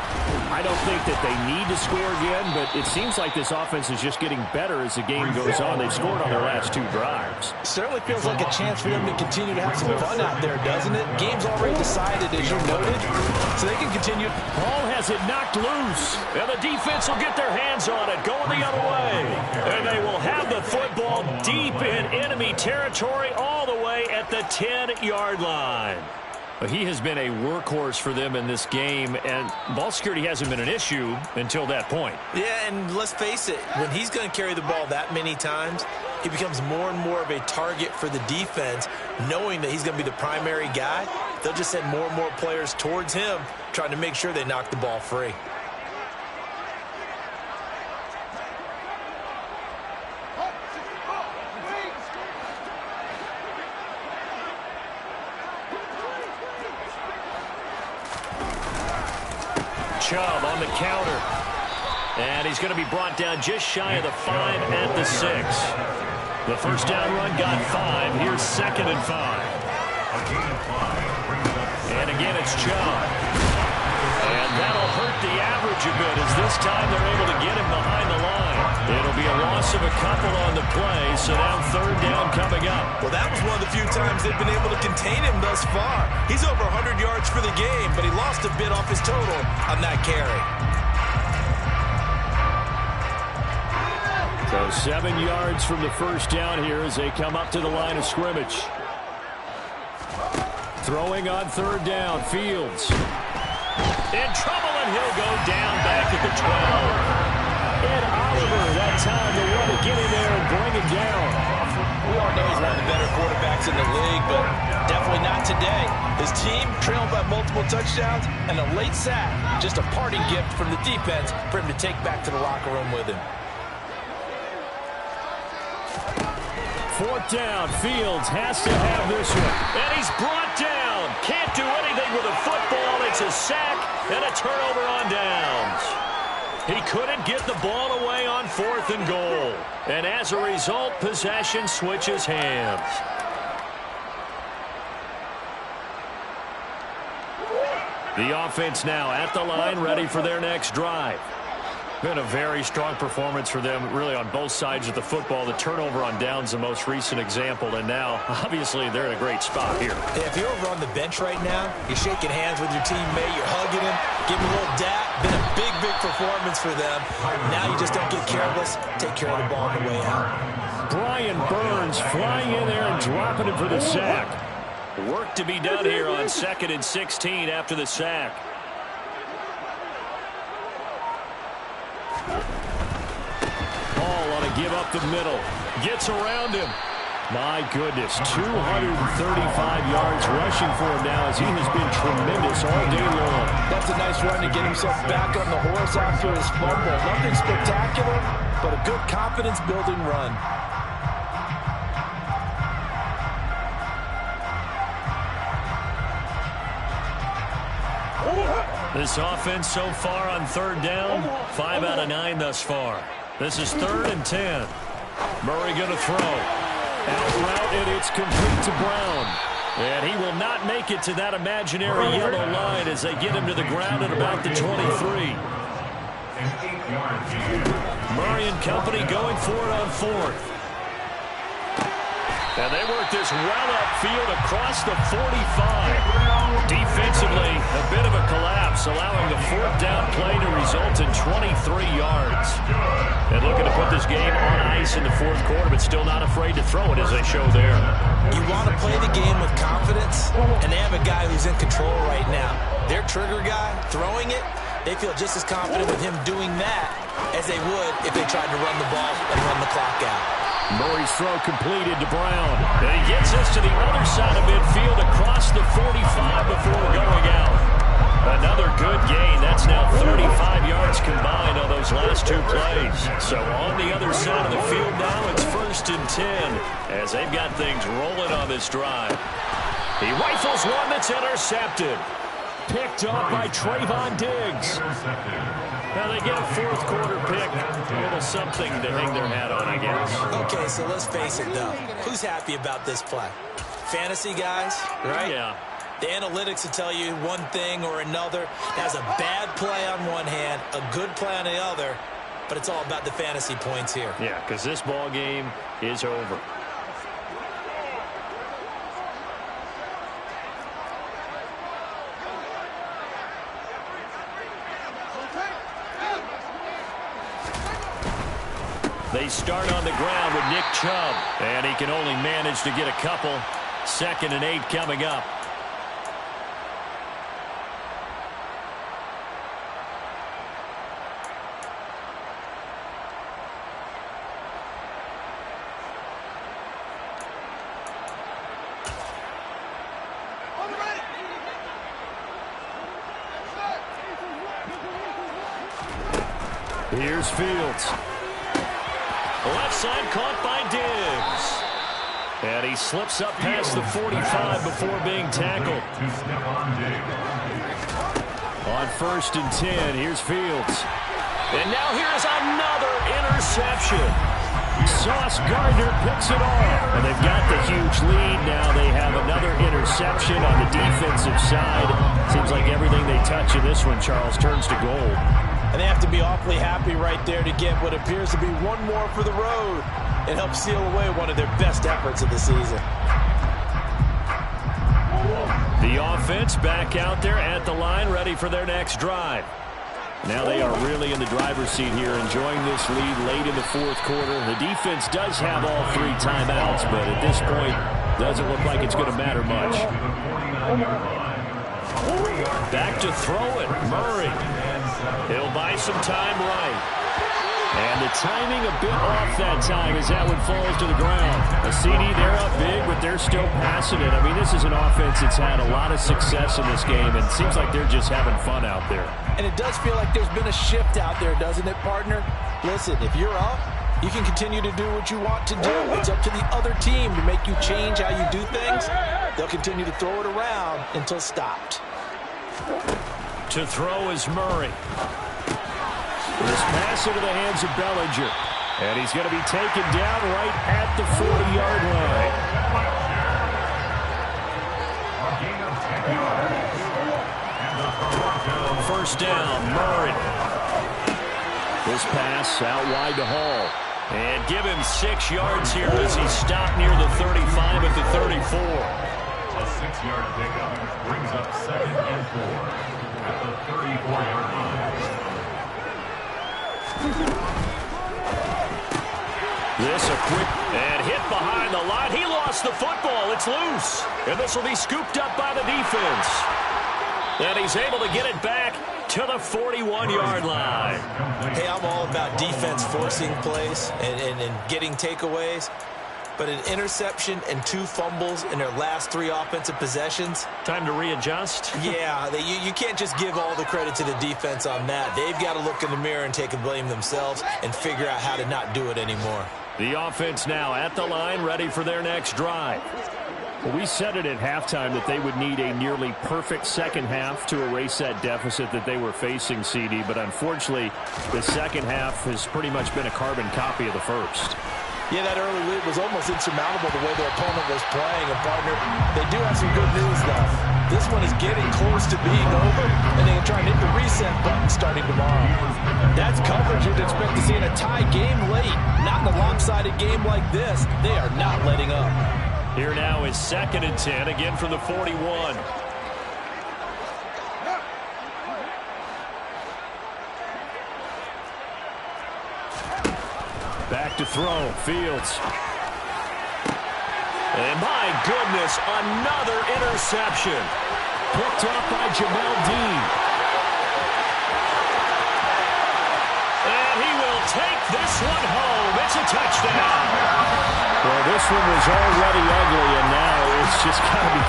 I don't think that they need to score again, but it seems like this offense is just getting better as the game goes on. They've scored on their last 2 drives. Certainly feels like a chance for them to continue to have some fun out there, doesn't it? Game's already decided, as you noted, so they can continue. Ball has it knocked loose, and the defense will get their hands on it, going the other way. And they will have the football deep in enemy territory, all the way at the 10-yard line. He has been a workhorse for them in this game, and ball security hasn't been an issue until that point. Yeah, and let's face it, when he's going to carry the ball that many times, he becomes more and more of a target for the defense, knowing that he's going to be the primary guy. They'll just send more and more players towards him, trying to make sure they knock the ball free. Chubb on the counter. And he's going to be brought down just shy of the 5 at the 6. The first down run got 5. Here's 2nd and 5. And again, it's Chubb. And that'll hurt the average a bit as this time they're able to get him behind the line. It'll be a loss of a couple on the play, so now 3rd down coming up. Well, that was one of the few times they've been able to contain him thus far. He's over 100 yards for the game, but he lost a bit off his total on that carry. So 7 yards from the first down here as they come up to the line of scrimmage. Throwing on 3rd down, Fields. In trouble, and he'll go down back at the 12. And Oliver, that time they want to get in there and bring it down. We all know he's one of the better quarterbacks in the league, but definitely not today. His team trailed by multiple touchdowns, and a late sack, just a parting gift from the defense for him to take back to the locker room with him. 4th down, Fields has to have this one. And he's brought down. Can't do anything with a football. It's a sack and a turnover on downs. He couldn't get the ball away on 4th and goal. And as a result, possession switches hands. The offense now at the line, ready for their next drive. Been a very strong performance for them, really, on both sides of the football. The turnover on downs, the most recent example, and now, obviously, they're in a great spot here. Hey, if you're over on the bench right now, you're shaking hands with your teammate, you're hugging him, giving him a little dap. Been a big, big performance for them. Now you just don't get careless. Take care of the ball on the way out. Brian Burns flying in there and dropping him for the sack. Work to be done here on 2nd and 16 after the sack. Give up the middle. Gets around him. My goodness, 235 yards rushing for him now as he has been tremendous all day long. That's a nice run to get himself back on the horse after his fumble. Nothing spectacular, but a good confidence-building run. This offense so far on 3rd down, 5 out of 9 thus far. This is 3rd and 10. Murray going to throw. Out route, and it's complete to Brown. And he will not make it to that imaginary yellow line as they get him to the ground at about the 23. Murray and company going for it on 4th. And they work this well upfield across the 45. Defensively, a bit of a collapse, allowing the 4th down play to result in 23 yards. And looking to put this game on ice in the 4th quarter, but still not afraid to throw it as they show there. You want to play the game with confidence, and they have a guy who's in control right now. Their trigger guy, throwing it, they feel just as confident with him doing that as they would if they tried to run the ball and run the clock out. Murray's throw completed to Brown. And he gets us to the other side of midfield across the 45 before going out. Another good gain. That's now 35 yards combined on those last 2 plays. So on the other side of the field now, it's 1st and 10 as they've got things rolling on this drive. He rifles one that's intercepted. Picked up by Trayvon Diggs. Now they get a 4th quarter pick. A little something to hang their hat on, I guess. Okay, so let's face it, though. Who's happy about this play? Fantasy guys, right? Yeah. The analytics will tell you one thing or another. Has a bad play on one hand, a good play on the other, but it's all about the fantasy points here. Yeah, because this ball game is over. They start on the ground with Nick Chubb, and he can only manage to get a couple. 2nd and 8 coming up. Here's Fields. Left side caught by Diggs. And he slips up past the 45 before being tackled. On 1st and 10, here's Fields. And now here's another interception. Sauce Gardner picks it off. And they've got the huge lead. Now they have another interception on the defensive side. Seems like everything they touch in this one, Charles, turns to gold. And they have to be awfully happy right there to get what appears to be one more for the road and help seal away one of their best efforts of the season. The offense back out there at the line, ready for their next drive. Now they are really in the driver's seat here, enjoying this lead late in the 4th quarter. The defense does have all 3 timeouts, but at this point, doesn't look like it's going to matter much. Back to throw it, Murray. He'll buy some time right. And the timing a bit off that time as that one falls to the ground. A CD, they're up big, but they're still passing it. I mean, this is an offense that's had a lot of success in this game, and it seems like they're just having fun out there. And it does feel like there's been a shift out there, doesn't it, partner? Listen, if you're up, you can continue to do what you want to do. It's up to the other team to make you change how you do things. They'll continue to throw it around until stopped. To throw is Murray. This pass into the hands of Bellinger. And he's going to be taken down right at the 40-yard line. First down, Murray. This pass out wide to Hall. And give him 6 yards here as he stopped near the 35 at the 34. A 6-yard pickup brings up 2nd and 4 at the 34-yard line. This a quick and hit behind the line. He lost the football. It's loose. And this will be scooped up by the defense. And he's able to get it back to the 41-yard line. Hey, I'm all about defense forcing plays and getting takeaways. But an interception and 2 fumbles in their last 3 offensive possessions. Time to readjust. Yeah, you can't just give all the credit to the defense on that. They've got to look in the mirror and take the blame themselves and figure out how to not do it anymore. The offense now at the line, ready for their next drive. Well, we said it at halftime that they would need a nearly perfect second half to erase that deficit that they were facing, CD. But unfortunately, the second half has pretty much been a carbon copy of the first. Yeah, that early lead was almost insurmountable the way their opponent was playing. And, partner, they do have some good news, though. This one is getting close to being over, and they can try and hit the reset button starting tomorrow. That's coverage you'd expect to see in a tie game late. Not in a lopsided game like this. They are not letting up. Here now is 2nd and 10, again from the 41. Back to throw, Fields. And my goodness, another interception. Picked up by Jamel Dean. And he will take this one home. It's a touchdown. Well, this one was already ugly, and now it's just got to be